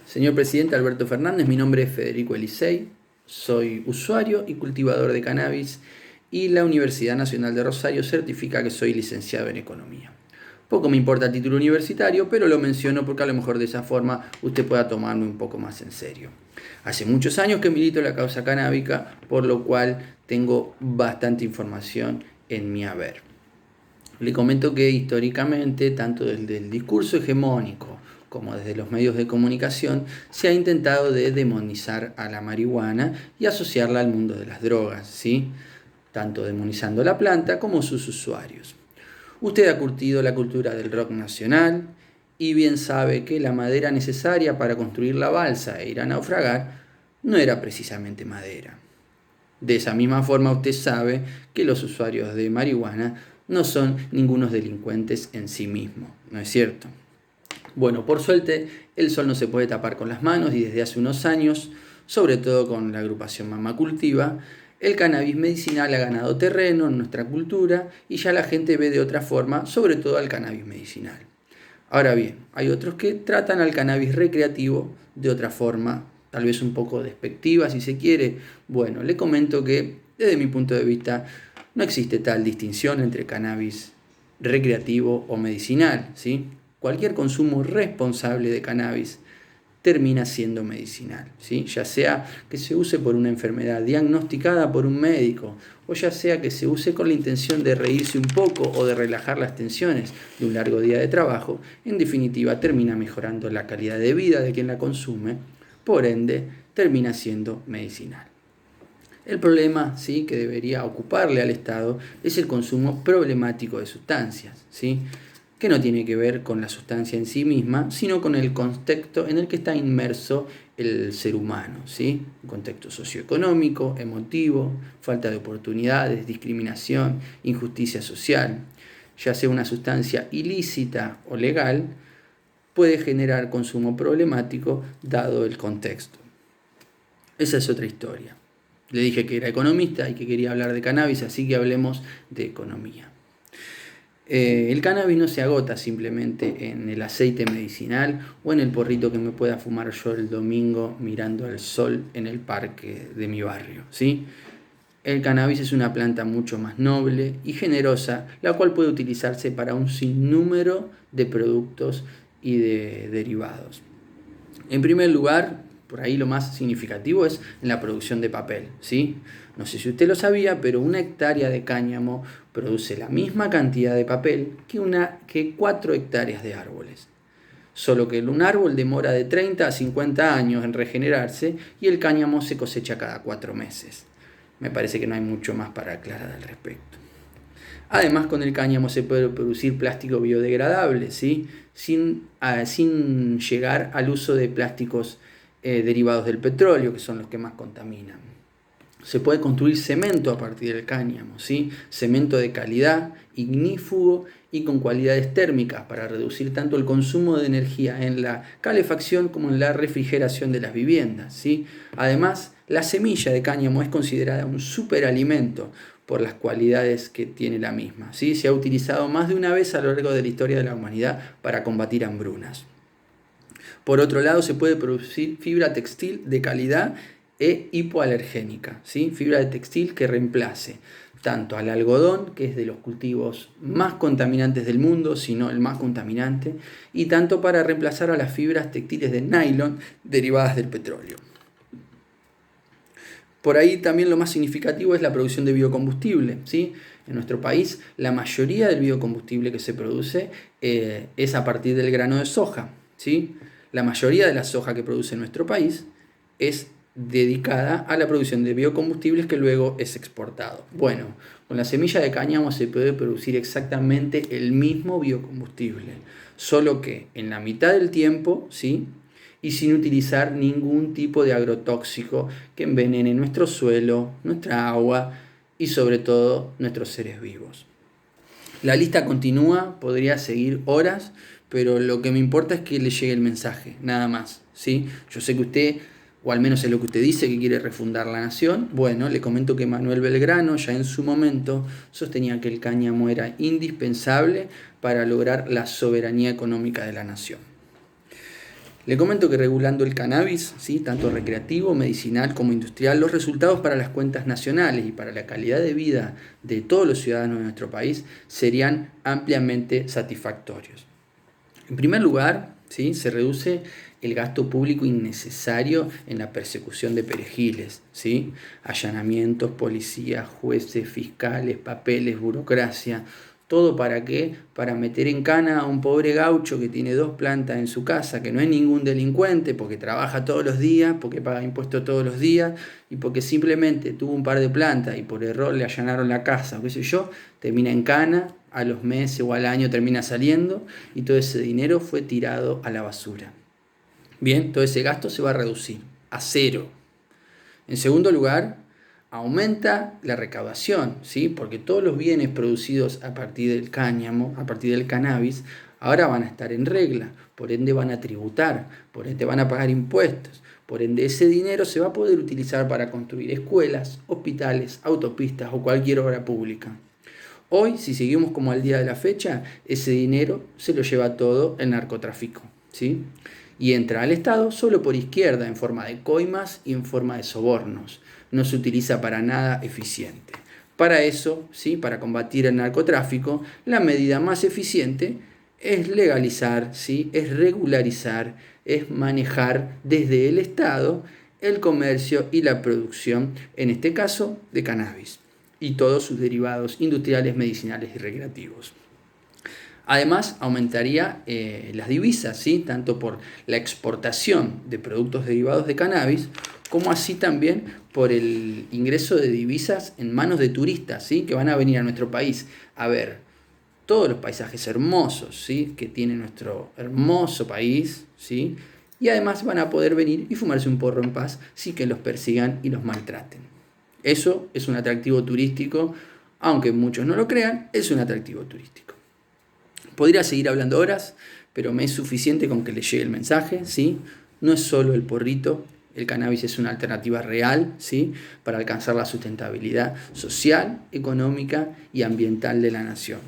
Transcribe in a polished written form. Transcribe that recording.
Señor presidente Alberto Fernández, mi nombre es Federico Elisei, soy usuario y cultivador de cannabis y la Universidad Nacional de Rosario certifica que soy licenciado en Economía. Poco me importa el título universitario, pero lo menciono porque a lo mejor de esa forma usted pueda tomarme un poco más en serio. Hace muchos años que milito la causa canábica, por lo cual tengo bastante información en mi haber. Le comento que históricamente, tanto desde el discurso hegemónico como desde los medios de comunicación, se ha intentado de demonizar a la marihuana y asociarla al mundo de las drogas, ¿sí? Tanto demonizando la planta como sus usuarios. Usted ha curtido la cultura del rock nacional y bien sabe que la madera necesaria para construir la balsa e ir a naufragar no era precisamente madera. De esa misma forma usted sabe que los usuarios de marihuana no son ningunos delincuentes en sí mismos, ¿no es cierto? Bueno, por suerte el sol no se puede tapar con las manos y desde hace unos años, sobre todo con la agrupación Mamá Cultiva, el cannabis medicinal ha ganado terreno en nuestra cultura y ya la gente ve de otra forma, sobre todo al cannabis medicinal. Ahora bien, hay otros que tratan al cannabis recreativo de otra forma, tal vez un poco despectiva si se quiere. Bueno, le comento que desde mi punto de vista no existe tal distinción entre cannabis recreativo o medicinal, ¿sí? Cualquier consumo responsable de cannabis termina siendo medicinal, ¿sí? Ya sea que se use por una enfermedad diagnosticada por un médico, o ya sea que se use con la intención de reírse un poco o de relajar las tensiones de un largo día de trabajo, en definitiva termina mejorando la calidad de vida de quien la consume, por ende termina siendo medicinal. El problema, ¿sí?, que debería ocuparle al Estado es el consumo problemático de sustancias, ¿sí?, que no tiene que ver con la sustancia en sí misma, sino con el contexto en el que está inmerso el ser humano, ¿sí? Un contexto socioeconómico, emotivo, falta de oportunidades, discriminación, injusticia social. Ya sea una sustancia ilícita o legal, puede generar consumo problemático dado el contexto. Esa es otra historia. Le dije que era economista y que quería hablar de cannabis, así que hablemos de economía. El cannabis no se agota simplemente en el aceite medicinal o en el porrito que me pueda fumar yo el domingo mirando al sol en el parque de mi barrio, ¿sí? El cannabis es una planta mucho más noble y generosa, la cual puede utilizarse para un sinnúmero de productos y de derivados. En primer lugar, por ahí lo más significativo es en la producción de papel, ¿sí? No sé si usted lo sabía, pero una hectárea de cáñamo produce la misma cantidad de papel que 4 hectáreas de árboles. Solo que un árbol demora de 30 a 50 años en regenerarse y el cáñamo se cosecha cada 4 meses. Me parece que no hay mucho más para aclarar al respecto. Además, con el cáñamo se puede producir plástico biodegradable, ¿sí?, sin llegar al uso de plásticos derivados del petróleo, que son los que más contaminan. Se puede construir cemento a partir del cáñamo, ¿sí?, cemento de calidad, ignífugo y con cualidades térmicas para reducir tanto el consumo de energía en la calefacción como en la refrigeración de las viviendas, ¿sí? Además, la semilla de cáñamo es considerada un superalimento por las cualidades que tiene la misma, ¿sí? Se ha utilizado más de una vez a lo largo de la historia de la humanidad para combatir hambrunas. Por otro lado, se puede producir fibra textil de calidad e hipoalergénica, ¿sí? Fibra de textil que reemplace tanto al algodón, que es de los cultivos más contaminantes del mundo, si no el más contaminante, y tanto para reemplazar a las fibras textiles de nylon derivadas del petróleo. Por ahí también lo más significativo es la producción de biocombustible, ¿sí? En nuestro país la mayoría del biocombustible que se produce es a partir del grano de soja, ¿sí? La mayoría de la soja que produce nuestro país es dedicada a la producción de biocombustibles que luego es exportado. Bueno, con la semilla de cáñamo se puede producir exactamente el mismo biocombustible, solo que en la mitad del tiempo, ¿sí?, y sin utilizar ningún tipo de agrotóxico que envenene nuestro suelo, nuestra agua y sobre todo nuestros seres vivos. La lista continúa, podría seguir horas, pero lo que me importa es que le llegue el mensaje, nada más, ¿sí? Yo sé que usted, o al menos es lo que usted dice, que quiere refundar la nación. Bueno, le comento que Manuel Belgrano ya en su momento sostenía que el cáñamo era indispensable para lograr la soberanía económica de la nación. Le comento que regulando el cannabis, ¿sí?, tanto recreativo, medicinal como industrial, los resultados para las cuentas nacionales y para la calidad de vida de todos los ciudadanos de nuestro país serían ampliamente satisfactorios. En primer lugar, ¿sí?, se reduce el gasto público innecesario en la persecución de perejiles, ¿sí?, allanamientos, policías, jueces, fiscales, papeles, burocracia. ¿Todo para qué? Para meter en cana a un pobre gaucho que tiene 2 plantas en su casa, que no es ningún delincuente, porque trabaja todos los días, porque paga impuestos todos los días, y porque simplemente tuvo un par de plantas y por error le allanaron la casa, o qué sé yo, termina en cana, a los meses o al año termina saliendo, y todo ese dinero fue tirado a la basura. Bien, todo ese gasto se va a reducir a cero. En segundo lugar, aumenta la recaudación, ¿sí?, porque todos los bienes producidos a partir del cáñamo, a partir del cannabis, ahora van a estar en regla, por ende van a tributar, por ende van a pagar impuestos, por ende ese dinero se va a poder utilizar para construir escuelas, hospitales, autopistas o cualquier obra pública. Hoy, si seguimos como al día de la fecha, ese dinero se lo lleva todo el narcotráfico, ¿sí?, y entra al Estado solo por izquierda, en forma de coimas y en forma de sobornos. No se utiliza para nada eficiente. Para eso, ¿sí?, para combatir el narcotráfico, la medida más eficiente es legalizar, ¿sí?, es regularizar, es manejar desde el Estado el comercio y la producción, en este caso, de cannabis y todos sus derivados industriales, medicinales y recreativos. Además, aumentaría las divisas, ¿sí?, tanto por la exportación de productos derivados de cannabis, como así también por el ingreso de divisas en manos de turistas, ¿sí?, que van a venir a nuestro país a ver todos los paisajes hermosos, ¿sí?, que tiene nuestro hermoso país, ¿sí?, y además van a poder venir y fumarse un porro en paz sin que los persigan y los maltraten. Eso es un atractivo turístico, aunque muchos no lo crean, es un atractivo turístico. Podría seguir hablando horas, pero me es suficiente con que le llegue el mensaje, ¿sí? No es solo el porrito, el cannabis es una alternativa real, ¿sí?, para alcanzar la sustentabilidad social, económica y ambiental de la nación.